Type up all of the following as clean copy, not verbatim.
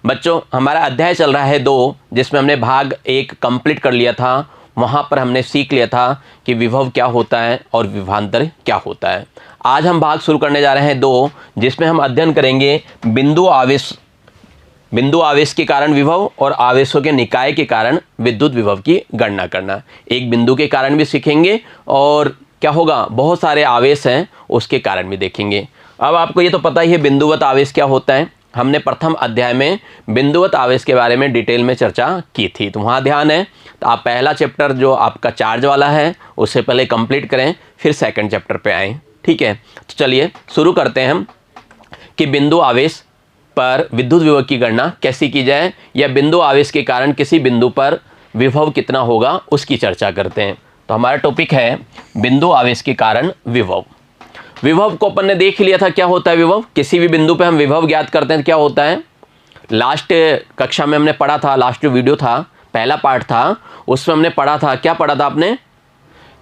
बच्चों हमारा अध्याय चल रहा है 2, जिसमें हमने भाग 1 कंप्लीट कर लिया था। वहाँ पर हमने सीख लिया था कि विभव क्या होता है और विभवांतर क्या होता है। आज हम भाग शुरू करने जा रहे हैं 2, जिसमें हम अध्ययन करेंगे बिंदु आवेश के कारण विभव और आवेशों के निकाय के कारण विद्युत विभव की गणना करना। एक बिंदु के कारण भी सीखेंगे और क्या होगा, बहुत सारे आवेश हैं उसके कारण भी देखेंगे। अब आपको ये तो पता ही है बिंदुवत आवेश क्या होता है। हमने प्रथम अध्याय में बिंदुवत आवेश के बारे में डिटेल में चर्चा की थी, तो वहाँ ध्यान है। तो आप पहला चैप्टर जो आपका चार्ज वाला है उससे पहले कंप्लीट करें, फिर सेकंड चैप्टर पे आएँ, ठीक है। तो चलिए शुरू करते हैं हम कि बिंदु आवेश पर विद्युत विभव की गणना कैसी की जाए, या बिंदु आवेश के कारण किसी बिंदु पर विभव कितना होगा उसकी चर्चा करते हैं। तो हमारा टॉपिक है बिंदु आवेश के कारण विभव। विभव को अपन ने देख लिया था क्या होता है विभव। किसी भी बिंदु पे हम विभव ज्ञात करते हैं तो क्या होता है। लास्ट कक्षा में हमने पढ़ा था, लास्ट जो वीडियो था, पहला पार्ट था, उसमें हमने पढ़ा था, क्या पढ़ा था आपने,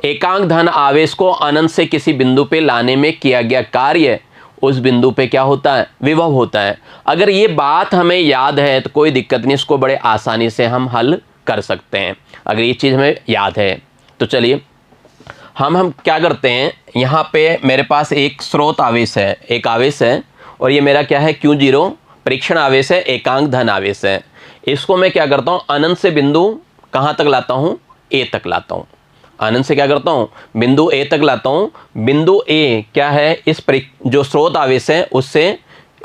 एकांक धन आवेश को अनंत से किसी बिंदु पे लाने में किया गया कार्य उस बिंदु पे क्या होता है, विभव होता है। अगर ये बात हमें याद है तो कोई दिक्कत नहीं, इसको बड़े आसानी से हम हल कर सकते हैं अगर ये चीज़ हमें याद है। तो चलिए हम क्या करते हैं, यहाँ पे मेरे पास एक स्रोत आवेश है, एक आवेश है, और ये मेरा क्या है, Q0 परीक्षण आवेश है, एकांक धन आवेश है। इसको मैं क्या करता हूँ, अनंत से बिंदु कहाँ तक लाता हूँ, A तक लाता हूँ। अनंत से क्या करता हूँ, बिंदु A तक लाता हूँ। बिंदु A क्या है, इस जो स्रोत आवेश है उससे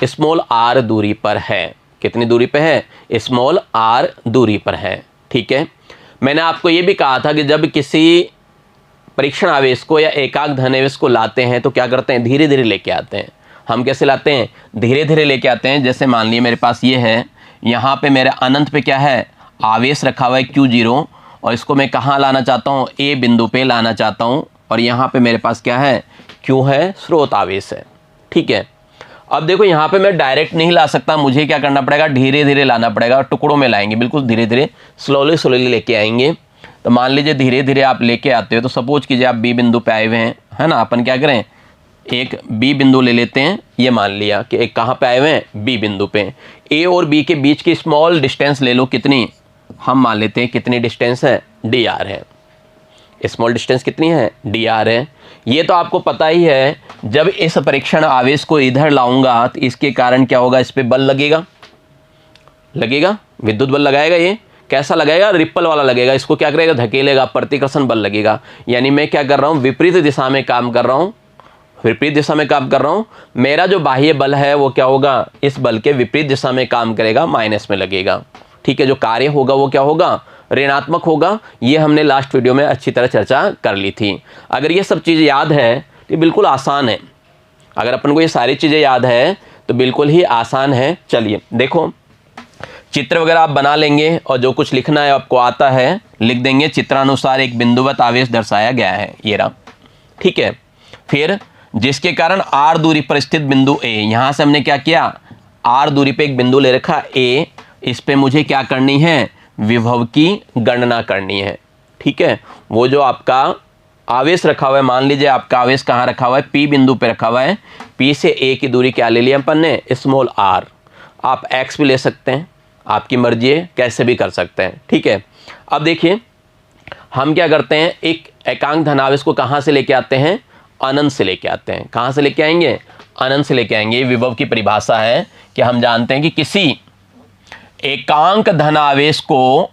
स्मॉल r दूरी पर है। कितनी दूरी पे है, स्मॉल r दूरी पर है, ठीक है। मैंने आपको ये भी कहा था कि जब किसी परीक्षण आवेश को या एकांक धन आवेश को लाते हैं तो क्या करते हैं, धीरे धीरे लेके आते हैं। हम कैसे लाते हैं, धीरे धीरे लेके आते हैं। जैसे मान लिए मेरे पास ये है, यहाँ पे मेरे अनंत पे क्या है, आवेश रखा हुआ है Q0, और इसको मैं कहाँ लाना चाहता हूँ, A बिंदु पे लाना चाहता हूँ, और यहाँ पे मेरे पास क्या है, Q है, स्रोत आवेश है, ठीक है। अब देखो यहाँ पे मैं डायरेक्ट नहीं ला सकता, मुझे क्या करना पड़ेगा, धीरे धीरे लाना पड़ेगा, टुकड़ों में लाएंगे, बिल्कुल धीरे धीरे स्लोली लेके आएंगे। तो मान लीजिए धीरे धीरे आप लेके आते हो, तो सपोज कीजिए आप B बिंदु पे आए हुए हैं, है ना। अपन क्या करें, एक B बिंदु ले लेते हैं। ये मान लिया कि एक कहाँ पे आए हुए हैं, B बिंदु पे। A और B के बीच की स्मॉल डिस्टेंस ले लो, कितनी, हम मान लेते हैं कितनी डिस्टेंस है, dr है। स्मॉल डिस्टेंस कितनी है, dr है। ये तो आपको पता ही है, जब इस परीक्षण आवेश को इधर लाऊंगा तो इसके कारण क्या होगा, इस पर बल लगेगा, विद्युत बल लगाएगा। ये कैसा लगेगा, रिपल वाला लगेगा, इसको क्या करेगा, धकेलेगा, प्रतिकर्षण बल लगेगा। यानी मैं क्या कर रहा हूँ, विपरीत दिशा में काम कर रहा हूँ, मेरा जो बाह्य बल है वो क्या होगा, इस बल के विपरीत दिशा में काम करेगा, माइनस में लगेगा, ठीक है। जो कार्य होगा वो क्या होगा, ऋणात्मक होगा। ये हमने लास्ट वीडियो में अच्छी तरह चर्चा कर ली थी। अगर ये सब चीज़ याद है तो बिल्कुल आसान है, अगर अपन को ये सारी चीज़ें याद है तो बिल्कुल ही आसान है। चलिए देखो, चित्र वगैरह आप बना लेंगे और जो कुछ लिखना है आपको आता है लिख देंगे। चित्रानुसार एक बिंदुवत आवेश दर्शाया गया है, ये रहा, ठीक है। फिर जिसके कारण r दूरी पर स्थित बिंदु A, यहाँ से हमने क्या किया, r दूरी पे एक बिंदु ले रखा A, इस पे मुझे क्या करनी है, विभव की गणना करनी है, ठीक है। वो जो आपका आवेश रखा हुआ है, मान लीजिए आपका आवेश कहाँ रखा हुआ है, P बिंदु पे रखा हुआ है। P से A की दूरी क्या ले लिया अपन ने, स्मॉल r। आप x भी ले सकते हैं, आपकी मर्जी है, कैसे भी कर सकते हैं, ठीक है। अब देखिए हम क्या करते हैं, एक एकांक धन आवेश को कहाँ से लेके आते हैं, अनंत से लेके आते हैं। कहाँ से लेके आएंगे, अनंत से लेके आएंगे। विभव की परिभाषा है कि हम जानते हैं कि किसी एकांक धन आवेश को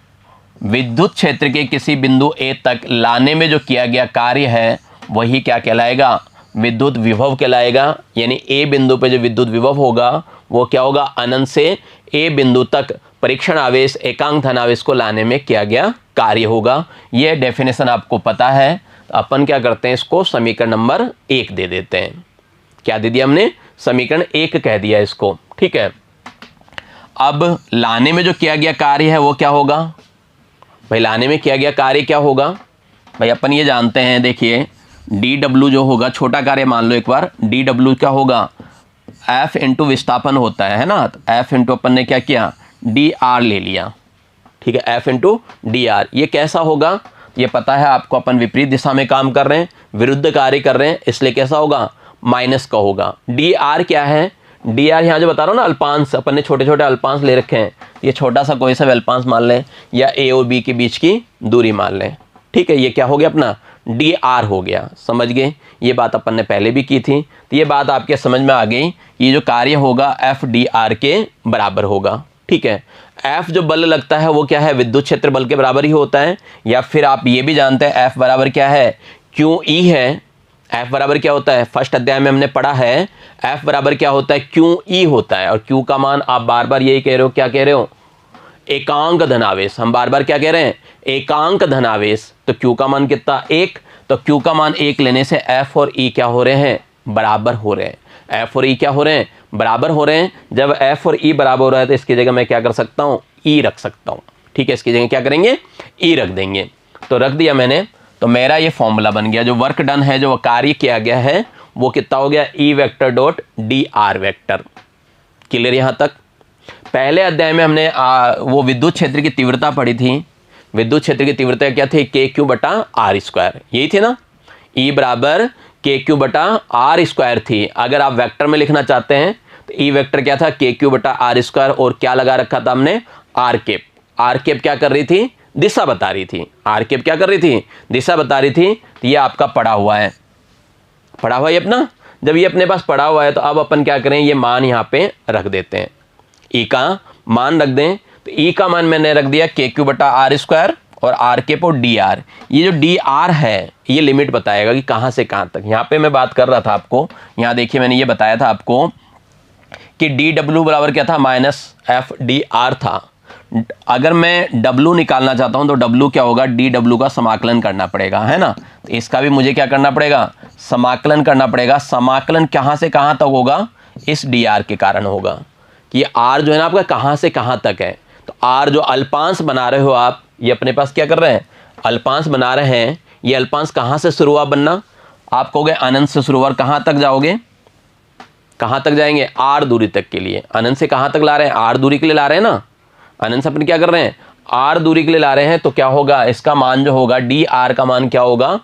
विद्युत क्षेत्र के किसी बिंदु A तक लाने में जो किया गया कार्य है वही क्या कहलाएगा, विद्युत विभव कहलाएगा। यानी A बिंदु पे जो विद्युत विभव होगा वो क्या होगा, अनंत से A बिंदु तक परीक्षण आवेश एकांक धन आवेश को लाने में किया गया कार्य होगा। ये डेफिनेशन आपको पता है। अपन क्या करते हैं, इसको समीकरण नंबर 1 दे देते हैं। क्या दे दिया हमने, समीकरण 1 कह दिया इसको, ठीक है। अब लाने में जो किया गया कार्य है वो क्या होगा भाई, लाने में किया गया कार्य क्या होगा भाई, अपन ये जानते हैं। देखिए dw जो होगा, छोटा कार्य मान लो एक बार, dw क्या होगा, F इंटू विस्थापन होता है ना। तो F इंटू अपन ने क्या किया, dr ले लिया, ठीक है, F इंटू dr। ये कैसा होगा, ये पता है आपको, अपन विपरीत दिशा में काम कर रहे हैं, विरुद्ध कार्य कर रहे हैं, इसलिए कैसा होगा, माइनस का होगा। dr क्या है, डी आर यहाँ जो बता रहा हूँ ना, अल्पांश, अपन ने छोटे छोटे अल्पांश ले रखे हैं, ये छोटा सा कोई सा भी अल्पांश मान लें या ए और बी के बीच की दूरी मान लें, ठीक है। ये क्या हो गया अपना डी आर हो गया, समझ गए। ये बात अपन ने पहले भी की थी, तो ये बात आपके समझ में आ गई। ये जो कार्य होगा एफ डी आर के बराबर होगा, ठीक है। एफ जो बल लगता है वो क्या है, विद्युत क्षेत्र बल के बराबर ही होता है, या फिर आप ये भी जानते हैं एफ बराबर क्या है, क्यू ई है। एफ बराबर क्या होता है, फर्स्ट अध्याय में हमने पढ़ा है, एफ बराबर क्या होता है, क्यू ई होता है। और क्यू का मान आप बार बार यही कह रहे हो, क्या कह रहे हो, एकांक धनावेश। हम बार बार क्या कह रहे हैं, एकांक धनावेश। तो क्यू का मान कितना, 1। तो क्यू का मान 1 लेने से एफ और ई क्या हो रहे हैं, बराबर हो रहे हैं। एफ और ई क्या हो रहे हैं, बराबर हो रहे हैं। जब एफ और ई बराबर हो रहा है तो इसकी जगह मैं क्या कर सकता हूँ, ई रख सकता हूँ, ठीक है। इसकी जगह क्या करेंगे, ई रख देंगे। तो रख दिया मैंने, तो मेरा ये फॉर्मूला बन गया। जो वर्क डन है, जो कार्य किया गया है, वो कितना हो गया, E vector dot D are vector. Clear यहाँ तक। पहले अध्याय में हमने वो विद्युत क्षेत्र की तीव्रता पढ़ी थी। विद्युत क्षेत्र की तीव्रता क्या थी, के क्यू बटा आर स्क्वायर, यही थी ना। ई बराबर के क्यू बटा आर स्क्वायर थी। अगर आप वेक्टर में लिखना चाहते हैं तो ई वेक्टर क्या था, के क्यू बटा आर स्क्वायर, और क्या लगा रखा था हमने, आर केप। आर केप क्या कर रही थी, दिशा बता रही थी। आर केप क्या कर रही थी, दिशा बता रही थी। तो ये आपका पढ़ा हुआ है, पढ़ा हुआ है अपना। जब ये अपने पास पढ़ा हुआ है तो अब अपन क्या करें, ये मान यहाँ पे रख देते हैं, ई का मान रख दें। तो ई का मान मैंने रख दिया के क्यू बटा आर स्क्वायर, और आर केप और डी आर। ये जो डी आर है ये लिमिट बताएगा कि कहाँ से कहाँ तक। यहाँ पे मैं बात कर रहा था आपको, यहाँ देखिए मैंने ये बताया था आपको कि डी डब्ल्यू बराबर क्या था, माइनस एफ डी आर था। अगर मैं डब्ल्यू निकालना चाहता हूँ तो डब्ल्यू क्या होगा, डी डब्ल्यू का समाकलन करना पड़ेगा, है ना। तो इसका भी मुझे क्या करना पड़ेगा, समाकलन करना पड़ेगा। समाकलन कहाँ से कहाँ तक होगा, इस डी आर के कारण होगा कि आर जो है ना आपका कहाँ से कहाँ तक है। तो आर जो अल्पांश बना रहे हो आप, ये अपने पास क्या कर रहे हैं, अल्पांश बना रहे हैं। ये अल्पांश कहाँ से शुरू हुआ बनना, आप कहोगे अनंत से शुरू हुआ। कहाँ तक जाओगे, कहाँ तक जाएंगे, आर दूरी तक के लिए। अनंत से कहाँ तक ला रहे हैं, आर दूरी के लिए ला रहे हैं ना। अनंत से अपन क्या कर रहे हैं, आर दूरी के लिए ला रहे हैं। तो क्या होगा, इसका मान जो होगा, डी आर का मान क्या होगा,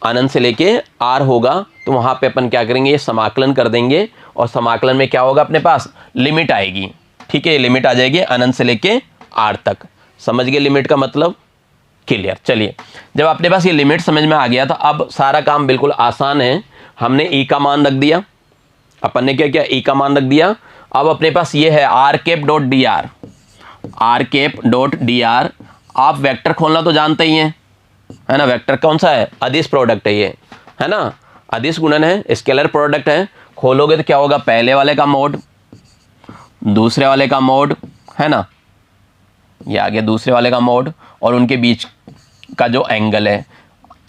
अनंत से लेके आर होगा। तो वहाँ पे अपन क्या करेंगे, ये समाकलन कर देंगे, और समाकलन में क्या होगा, अपने पास लिमिट आएगी, ठीक है। लिमिट आ जाएगी अनंत से लेके आर तक। समझ गए लिमिट का मतलब, क्लियर। चलिए, जब अपने पास ये लिमिट समझ में आ गया तो अब सारा काम बिल्कुल आसान है। हमने ई का मान रख दिया, अपन ने क्या किया, ई का मान रख दिया। अब अपने पास ये है R cap dot D R, R cap dot D R. आप वेक्टर खोलना तो जानते ही हैं, है ना। वेक्टर कौन सा है, अदिश प्रोडक्ट है ये, है ना। अदिश गुणन है, स्केलर प्रोडक्ट है। खोलोगे तो क्या होगा, पहले वाले का मोड, दूसरे वाले का मोड, है ना। ये आ गया दूसरे वाले का मोड, और उनके बीच का जो एंगल है,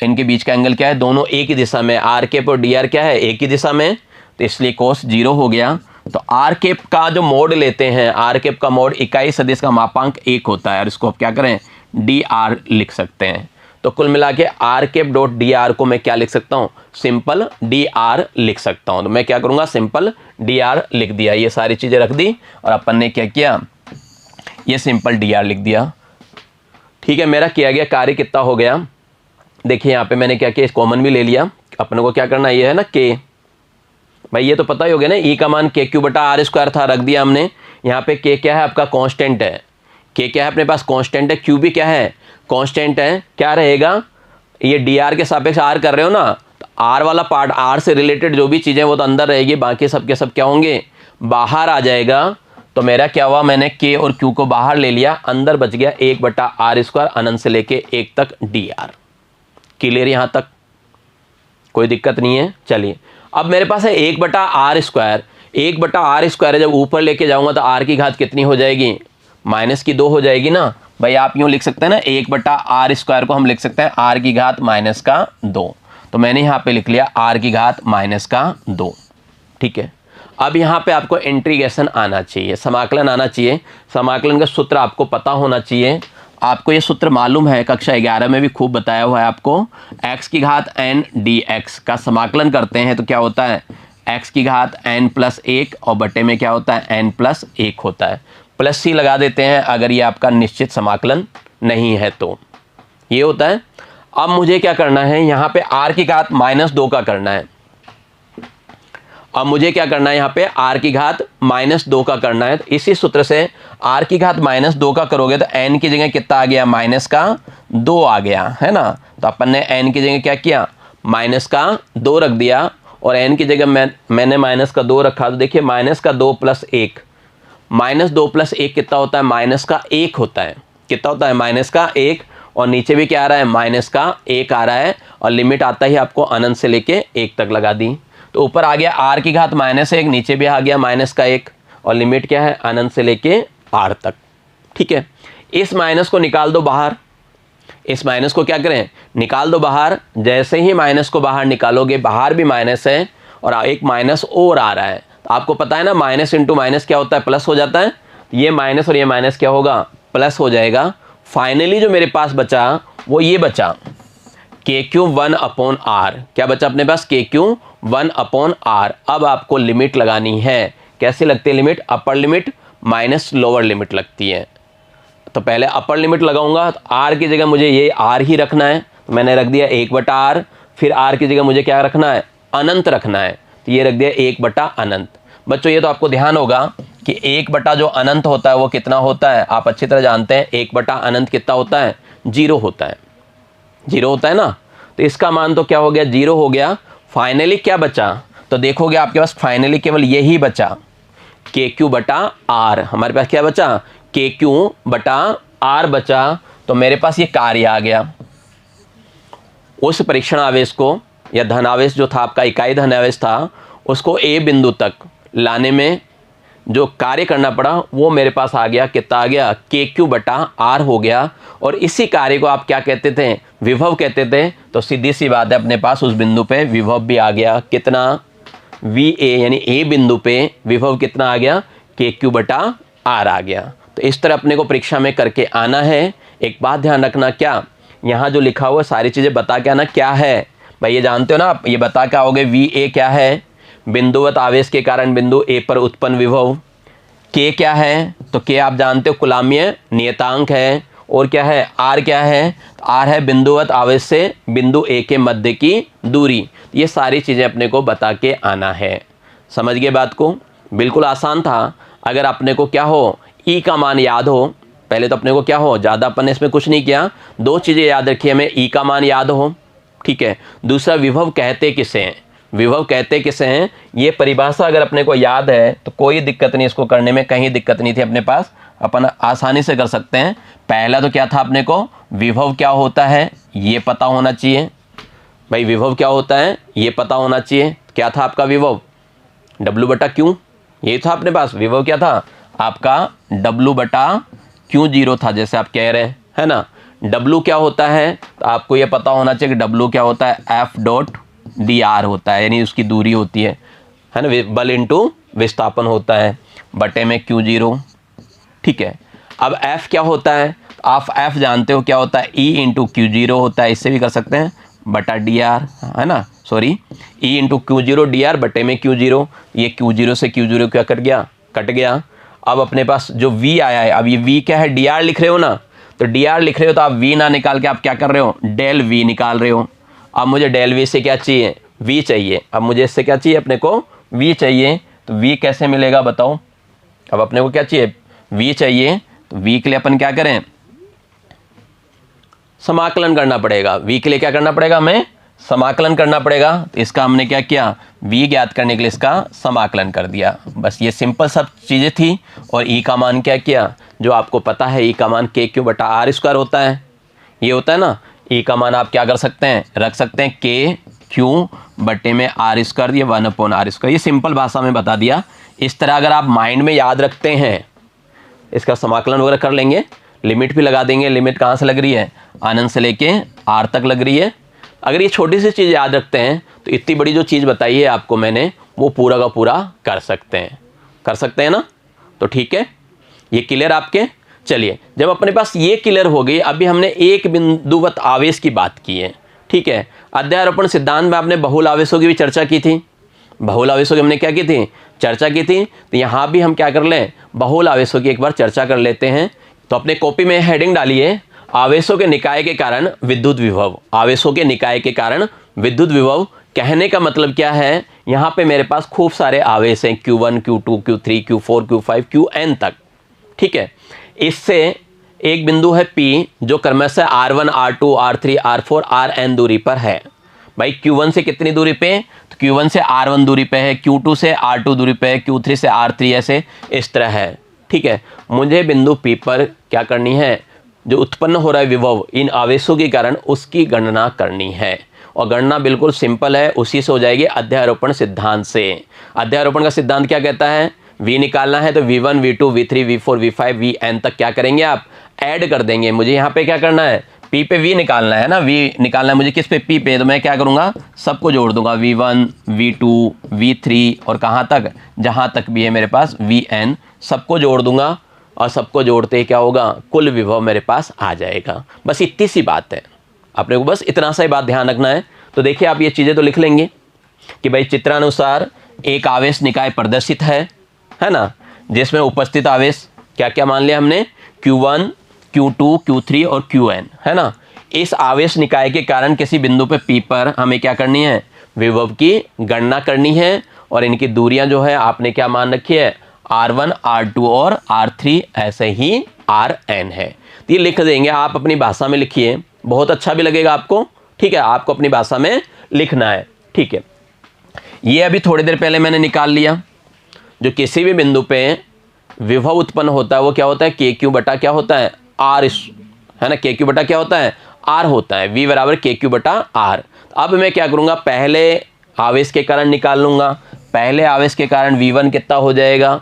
इनके बीच का एंगल क्या है, दोनों एक ही दिशा में। आर केप और डी आर क्या है, एक ही दिशा में, तो इसलिए कोस 0 हो गया। तो आर केप का जो मोड लेते हैं, आर केप का मोड इकाई सदिश का मापांक 1 होता है, और इसको आप क्या करें, डी आर लिख सकते हैं। तो कुल मिला के R cap dot D R को मैं क्या लिख सकता हूँ, सिंपल डी आर लिख सकता हूँ। तो मैं क्या करूँगा, सिंपल डी आर लिख दिया। ये सारी चीज़ें रख दी, और अपन ने क्या किया, ये सिंपल डी आर लिख दिया, ठीक है। मेरा किया गया कार्य कितना हो गया, देखिए यहाँ पे मैंने क्या किया, कॉमन भी ले लिया। अपने को क्या करना, ये है ना के, भाई ये तो पता ही हो गया ना, ई का मान के क्यू बटा आर स्क्वायर था, रख दिया हमने। यहाँ पे के क्या है, आपका कांस्टेंट है। के क्या है अपने पास, कांस्टेंट है। क्यू भी क्या है, कांस्टेंट है। क्या रहेगा, ये डी आर के सापेक्ष आर कर रहे हो ना, तो आर वाला पार्ट, आर से रिलेटेड जो भी चीज़ें वो तो अंदर रहेगी, बाकी सब के सब क्या होंगे, बाहर आ जाएगा। तो मेरा क्या हुआ, मैंने के और क्यू को बाहर ले लिया, अंदर बच गया 1 बटा आर स्क्वायर, अनंत से लेके 1 तक डी आर। क्लियर यहाँ तक, कोई दिक्कत नहीं है। चलिए, अब मेरे पास है 1 बटा आर स्क्वायर। 1 बटा आर स्क्वायर है, जब ऊपर लेके जाऊंगा तो आर की घात कितनी हो जाएगी, -2 हो जाएगी ना। भाई आप यूँ लिख सकते हैं ना, 1 बटा आर स्क्वायर को हम लिख सकते हैं आर की घात -2। तो मैंने यहाँ पे लिख लिया आर की घात -2, ठीक है। अब यहाँ पे आपको इंटीग्रेशन आना चाहिए, समाकलन आना चाहिए। समाकलन का सूत्र आपको पता होना चाहिए। आपको ये सूत्र मालूम है, कक्षा 11 में भी खूब बताया हुआ है आपको। x की घात n dx का समाकलन करते हैं तो क्या होता है, x की घात n+1, और बटे में क्या होता है, n+1 होता है। प्लस सी लगा देते हैं अगर ये आपका निश्चित समाकलन नहीं है तो ये होता है। अब मुझे क्या करना है, यहाँ पे r की घात -2 का करना है। अब मुझे क्या करना है यहाँ पे r की घात -2 का करना है। तो इसी सूत्र से r की घात -2 का करोगे तो n की जगह कितना आ गया, -2 आ गया, है ना। तो अपन ने n की जगह क्या किया, -2 रख दिया और n की जगह मैंने -2 रखा। तो देखिए -2 + 1, -2 + 1 कितना होता है, -1 होता है। कितना होता है, -1। और नीचे भी क्या आ रहा है, -1 आ रहा है और लिमिट आता ही आपको अनंत से लेके 1 तक लगा दी। तो ऊपर आ गया r की घात -1, नीचे भी आ गया -1 और लिमिट क्या है, अनंत से लेके r तक। ठीक है, इस माइनस को निकाल दो बाहर, इस माइनस को क्या करें, निकाल दो बाहर। जैसे ही माइनस को बाहर निकालोगे, बाहर भी माइनस है और एक माइनस और आ रहा है। तो आपको पता है ना, माइनस इंटू माइनस क्या होता है, प्लस हो जाता है। ये माइनस और ये माइनस क्या होगा, प्लस हो जाएगा। फाइनली जो मेरे पास बचा वो ये बचा, KQ 1/r। क्या बचा अपने पास, KQ 1/r। अब आपको लिमिट लगानी है। कैसे लगती है limit, upper limit minus lower limit लगती है। तो पहले अपर लिमिट लगाऊंगा, तो r की जगह मुझे ये r ही रखना है, तो मैंने रख दिया 1/r। फिर r की जगह मुझे क्या रखना है, अनंत रखना है, तो ये रख दिया 1/अनंत। बच्चों ये तो आपको ध्यान होगा कि 1 जो अनंत होता है वो कितना होता है, आप अच्छी तरह जानते हैं। 1/अनंत कितना होता है, 0 होता है, 0 होता है ना। तो इसका मान तो क्या हो गया, 0 हो गया। फाइनली क्या बचा, तो देखोगे आपके पास फाइनली केवल यही बचा, KQ/r। हमारे पास क्या बचा, KQ/r बचा। तो मेरे पास ये कार्य आ गया। उस परीक्षण आवेश को या धनावेश जो था आपका, इकाई धनावेश था, उसको A बिंदु तक लाने में जो कार्य करना पड़ा वो मेरे पास आ गया। कितना आ गया, KQ/r हो गया। और इसी कार्य को आप क्या कहते थे, विभव कहते थे। तो सीधी सी बात है, अपने पास उस बिंदु पे विभव भी आ गया। कितना, VA, यानी A बिंदु पे विभव कितना आ गया, KQ/r आ गया। तो इस तरह अपने को परीक्षा में करके आना है। एक बात ध्यान रखना, क्या यहाँ जो लिखा हुआ सारी चीज़ें बता के आना क्या है। भाई ये जानते हो ना आप, ये बता के आओगे VA क्या है, बिंदुवत आवेश के कारण बिंदु A पर उत्पन्न विभव। K क्या है, तो K आप जानते हो कुलाम्य नियतांक है। और क्या है, R क्या है, तो R है बिंदुवत आवेश से बिंदु A के मध्य की दूरी। ये सारी चीज़ें अपने को बता के आना है। समझ गए बात को, बिल्कुल आसान था। अगर अपने को क्या हो, E का मान याद हो, पहले तो अपने को क्या हो, ज़्यादा अपन ने इसमें कुछ नहीं किया, 2 चीज़ें याद रखिए हमें, E का मान याद हो, ठीक है। दूसरा, विभव कहते किसे हैं, विभव कहते किसे हैं, ये परिभाषा अगर अपने को याद है तो कोई दिक्कत नहीं, इसको करने में कहीं दिक्कत नहीं थी अपने पास, अपन आसानी से कर सकते हैं। पहला तो क्या था, अपने को विभव क्या होता है ये पता होना चाहिए। भाई विभव क्या होता है ये पता होना चाहिए। क्या था आपका विभव, W/Q, ये था अपने पास। विभव क्या था आपका, W/Q0 था, जैसे आप कह रहे हैं, है ना। W क्या होता है, तो आपको ये पता होना चाहिए कि W क्या होता है, F.dr होता है, यानी उसकी दूरी होती है ना, बल इंटू विस्थापन होता है, बटे में Q0, ठीक है। अब F क्या होता है, आप F जानते हो क्या होता है, E इंटू Q0 होता है, इससे भी कर सकते हैं, बटा dr, है ना, sorry, E into Q0 dr बटे में Q0। ये Q0 से Q0 क्या कट गया, कट गया। अब अपने पास जो V आया है, अब ये V क्या है, dr लिख रहे हो ना, तो dr लिख रहे हो तो आप V ना निकाल के आप क्या कर रहे हो, डेल V निकाल रहे हो। अब मुझे डेल V से क्या चाहिए, V चाहिए। अब मुझे इससे क्या चाहिए, अपने को V चाहिए। तो V कैसे मिलेगा बताओ, अब अपने को क्या चाहिए, V चाहिए। तो V के लिए अपन क्या करें, समाकलन करना पड़ेगा। V के लिए क्या करना पड़ेगा, हमें समाकलन करना पड़ेगा। तो इसका हमने क्या किया, V ज्ञात करने के लिए इसका समाकलन कर दिया। बस ये सिंपल सब चीज़ें थी। और E का मान क्या किया, जो आपको पता है, E का मान KQ/r² होता है, ये होता है ना। E का मान आप क्या कर सकते हैं, रख सकते हैं KQ बटे में r², ये 1/r²। ये सिंपल भाषा में बता दिया। इस तरह अगर आप माइंड में याद रखते हैं, इसका समाकलन वगैरह कर लेंगे, लिमिट भी लगा देंगे। लिमिट कहाँ से लग रही है, अनंत से लेके r तक लग रही है। अगर ये छोटी सी चीज़ याद रखते हैं तो इतनी बड़ी जो चीज़ बताई है आपको मैंने, वो पूरा का पूरा कर सकते हैं, कर सकते हैं ना। तो ठीक है, ये क्लियर आपके। चलिए, जब अपने पास ये क्लियर हो गई, अभी हमने एक बिंदुवत आवेश की बात की है, ठीक है। अध्यारोपण सिद्धांत में आपने बहुल आवेशों की भी चर्चा की थी, बहुल आवेशों की हमने क्या की थी, चर्चा की थी। तो यहाँ भी हम क्या कर लें, बहुल आवेशों की एक बार चर्चा कर लेते हैं। तो अपने कॉपी में हेडिंग डालिए, आवेशों के निकाय के कारण विद्युत विभव। आवेशों के निकाय के कारण विद्युत विभव कहने का मतलब क्या है, यहाँ पे मेरे पास खूब सारे आवेश हैं, Q1, Q2, Q3, Q4, Q5, Qn तक। ठीक है, इससे एक बिंदु है P जो क्रमशः R1, R2, R3, R4, Rn दूरी पर है। भाई Q1 से कितनी दूरी पे, तो Q1 से R1 दूरी पे है, Q2 से R2 दूरी पे है, Q3 से R3, ऐसे इस तरह है। ठीक है, मुझे बिंदु P पर क्या करनी है, जो उत्पन्न हो रहा है विभव इन आवेशों के कारण, उसकी गणना करनी है। और गणना बिल्कुल सिंपल है, उसी से हो जाएगी अध्यारोपण सिद्धांत से। अध्यारोपण का सिद्धांत क्या कहता है, V निकालना है तो V1, V2, V3, V4, V5, Vn तक क्या करेंगे आप, ऐड कर देंगे। मुझे यहाँ पे क्या करना है, P पे V निकालना है ना, V निकालना है मुझे किस पे, P पे। तो मैं क्या करूँगा, सबको जोड़ दूंगा, V1, V2, V3 और कहाँ तक, जहाँ तक भी है मेरे पास Vn, सबको जोड़ दूंगा। और सबको जोड़ते ही क्या होगा, कुल विभव मेरे पास आ जाएगा। बस इतनी सी बात है, अपने को बस इतना सा ही बात ध्यान रखना है। तो देखिए आप ये चीज़ें तो लिख लेंगे कि भाई चित्रानुसार एक आवेश निकाय प्रदर्शित है ना, जिसमें उपस्थित आवेश क्या क्या मान लिया हमने, Q1, Q2, Q3 और Qn, है ना। इस आवेश निकाय के कारण किसी बिंदु पे P पर हमें क्या करनी है, विभव की गणना करनी है। और इनकी दूरियां जो है आपने क्या मान रखी है, R1, R2 और R3, ऐसे ही Rn है। तो ये लिख देंगे आप, अपनी भाषा में लिखिए, बहुत अच्छा भी लगेगा आपको। ठीक है, आपको अपनी भाषा में लिखना है। ठीक है, ये अभी थोड़ी देर पहले मैंने निकाल लिया। जो किसी भी बिंदु पे विभव उत्पन्न होता है वो क्या होता है, KQ बटा क्या होता है, R, है ना। KQ बटा क्या होता है, R होता है। V बराबर KQ बटा R। अब मैं क्या करूँगा, पहले आवेश के कारण निकाल लूँगा। पहले आवेश के कारण V1 कितना हो जाएगा,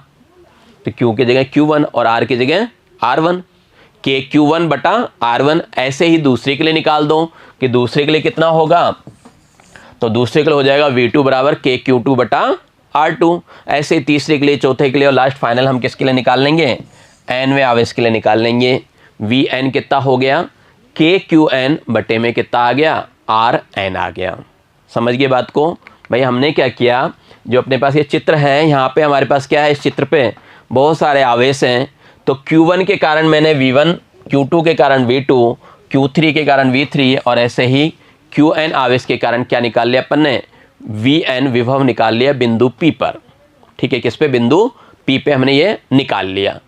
तो Q की जगह Q1 और R की जगह R1, KQ1 बटा R1। ऐसे ही दूसरे के लिए निकाल दो कि दूसरे के लिए कितना होगा, तो दूसरे के लिए हो जाएगा V2 बराबर KQ2 बटा R2। ऐसे ही तीसरे के लिए, चौथे के लिए और लास्ट फाइनल हम किसके लिए निकाल लेंगे, nवें आवेश के लिए निकाल लेंगे। Vn कितना हो गया, KQn बटे में कितना आ गया, Rn आ गया। समझ गए बात को। भाई हमने क्या किया, जो अपने पास ये चित्र है, यहाँ पे हमारे पास क्या है, इस चित्र पे बहुत सारे आवेश हैं। तो Q1 के कारण मैंने V1, Q2 के कारण V2, Q3 के कारण V3 और ऐसे ही Qn आवेश के कारण क्या निकाल लिया अपन ने, Vn विभव निकाल लिया बिंदु P पर। ठीक है, किस पे, बिंदु P पे हमने ये निकाल लिया।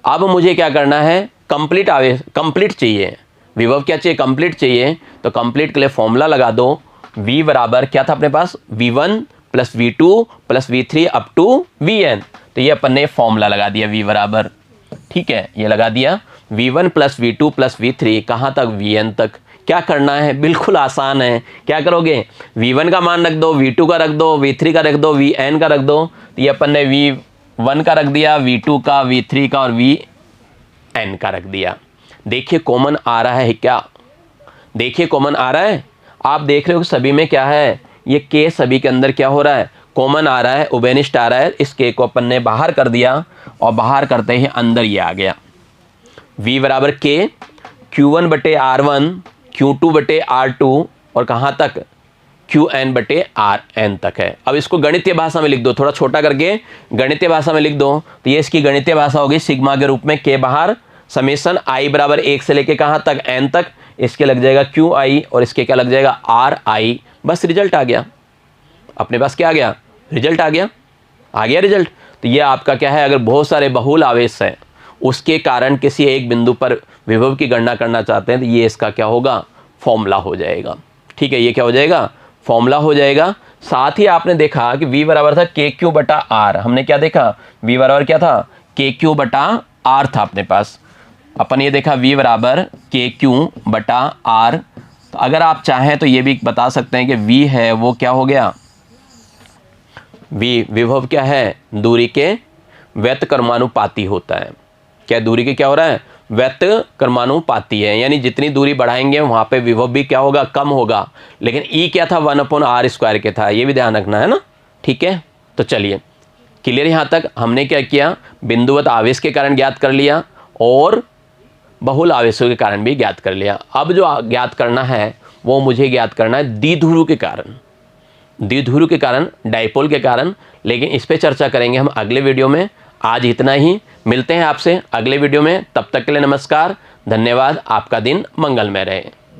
अब मुझे क्या करना है, कंप्लीट आवेश, कंप्लीट चाहिए विभव, क्या चाहिए, कंप्लीट चाहिए। तो कंप्लीट के लिए फॉर्मूला लगा दो, V बराबर क्या था अपने पास, V1 plus V2 plus V3 up to Vn। तो ये अपन ने फॉर्मूला लगा दिया, V बराबर, ठीक है, ये लगा दिया V1 plus V2 plus V3 कहाँ तक, Vn तक। क्या करना है, बिल्कुल आसान है। क्या करोगे, V1 का मान रख दो, V2 का रख दो, V3 का रख दो, Vn का रख दो। तो ये अपन ने V1 का रख दिया, V2 का, V3 का और Vn का रख दिया। देखिए कॉमन आ रहा है क्या, देखिए कॉमन आ रहा है। आप देख रहे हो सभी में क्या है, ये K सभी के अंदर क्या हो रहा है, कॉमन आ रहा है, उभयनिष्ठ आ रहा है। इस K को अपन ने बाहर कर दिया और बाहर करते ही अंदर ये आ गया, V बराबर K, Q1 बटे R1, Q2 बटे R2 और कहाँ तक, Qn बटे Rn तक है। अब इसको गणितीय भाषा में लिख दो, थोड़ा छोटा करके गणितीय भाषा में लिख दो। तो ये इसकी गणितीय भाषा होगी सिग्मा के रूप में, K बाहर, समेसन I बराबर 1 से लेके कहाँ तक, n तक। इसके लग जाएगा QI और इसके क्या लग जाएगा, RI। बस रिजल्ट आ गया अपने पास, क्या आ गया, रिजल्ट आ गया रिजल्ट। तो ये आपका क्या है, अगर बहुत सारे बहुल आवेश हैं उसके कारण किसी एक बिंदु पर विभव की गणना करना चाहते हैं, तो ये इसका क्या होगा, फॉर्मूला हो जाएगा। ठीक है, ये क्या हो जाएगा, फॉर्मूला हो जाएगा। साथ ही आपने देखा कि V बराबर था KQ बटा R। हमने क्या देखा, V बराबर क्या था, KQ बटा R था अपने पास। अपन ये देखा V बराबर KQ बटा R। तो अगर आप चाहें तो ये भी बता सकते हैं कि V है वो क्या हो गया, V विभव क्या है, दूरी के व्यतक्रमानुपाती होता है। क्या दूरी के क्या हो रहा है, व्यतक्रमानुपाती है, यानी जितनी दूरी बढ़ाएंगे वहाँ पे विभव भी क्या होगा, कम होगा। लेकिन E क्या था, 1/r² के था, ये भी ध्यान रखना है ना। ठीक है, तो चलिए क्लियर। यहाँ तक हमने क्या किया, बिंदुवत आवेश के कारण ज्ञात कर लिया और बहुल आवेशों के कारण भी ज्ञात कर लिया। अब जो ज्ञात करना है वो मुझे ज्ञात करना है द्विध्रुव के कारण, द्विध्रुव के कारण, डाइपोल के कारण। लेकिन इस पे चर्चा करेंगे हम अगले वीडियो में। आज इतना ही, मिलते हैं आपसे अगले वीडियो में। तब तक के लिए नमस्कार, धन्यवाद। आपका दिन मंगलमय रहे।